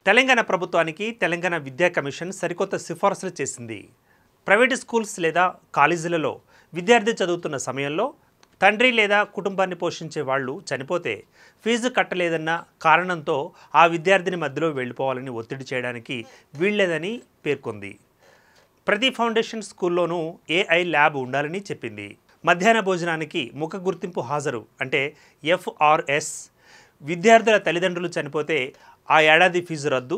తెలంగాణ ప్రభుత్వానికి తెలంగాణ విద్యా కమిషన్ సరికొత్త సిఫార్సులు చేసింది. ప్రైవేటు స్కూల్స్ లేదా కాలేజీలలో విద్యార్థి చదువుతున్న సమయంలో తండ్రి లేదా కుటుంబాన్ని పోషించే వాళ్ళు చనిపోతే ఫీజు కట్టలేదన్న కారణంతో ఆ విద్యార్థిని మధ్యలో వెళ్ళిపోవాలని ఒత్తిడి చేయడానికి వీల్లేదని పేర్కొంది. ప్రతి ఫౌండేషన్ స్కూల్లోనూ ఏఐ ల్యాబ్ ఉండాలని చెప్పింది. మధ్యాహ్న భోజనానికి ముఖ గుర్తింపు హాజరు అంటే FRS, విద్యార్థుల తల్లిదండ్రులు చనిపోతే ఆ ఏడాది ఫీజు రద్దు,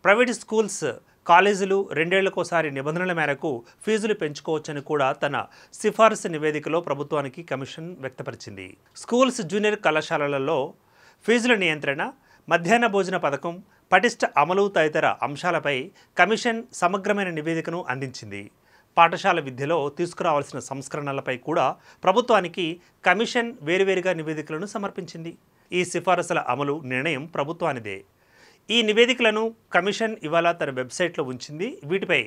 ప్రైవేటు స్కూల్స్ కాలేజీలు 2 ఏళ్లకోసారి నిబంధనల మేరకు ఫీజులు పెంచుకోవచ్చని కూడా తన సిఫార్సు నివేదికలో ప్రభుత్వానికి కమిషన్ వ్యక్తపరిచింది. స్కూల్స్, జూనియర్ కళాశాలలలో ఫీజుల నియంత్రణ, మధ్యాహ్న భోజన పథకం పటిష్ట అమలు తదితర అంశాలపై కమిషన్ సమగ్రమైన నివేదికను అందించింది. పాఠశాల విద్యలో తీసుకురావాల్సిన సంస్కరణలపై కూడా ప్రభుత్వానికి కమిషన్ వేరువేరుగా నివేదికలను సమర్పించింది. ఈ సిఫారసుల అమలు నిర్ణయం ప్రభుత్వానిదే. ఈ నివేదికలను కమిషన్ ఇవాళ తన వెబ్సైట్లో ఉంచింది. వీటిపై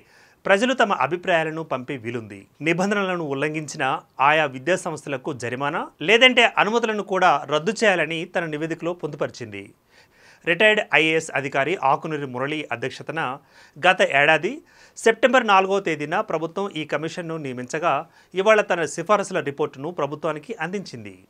ప్రజలు తమ అభిప్రాయాలను పంపే వీలుంది. నిబంధనలను ఉల్లంఘించిన ఆయా విద్యా సంస్థలకు జరిమానా లేదంటే అనుమతులను కూడా రద్దు చేయాలని తన నివేదికలో పొందుపరిచింది. రిటైర్డ్ IAS అధికారి ఆకునూరి మురళి అధ్యక్షతన గత ఏడాది సెప్టెంబర్ 4వ తేదీన ప్రభుత్వం ఈ కమిషన్ను నియమించగా ఇవాళ తన సిఫారసుల రిపోర్టును ప్రభుత్వానికి అందించింది.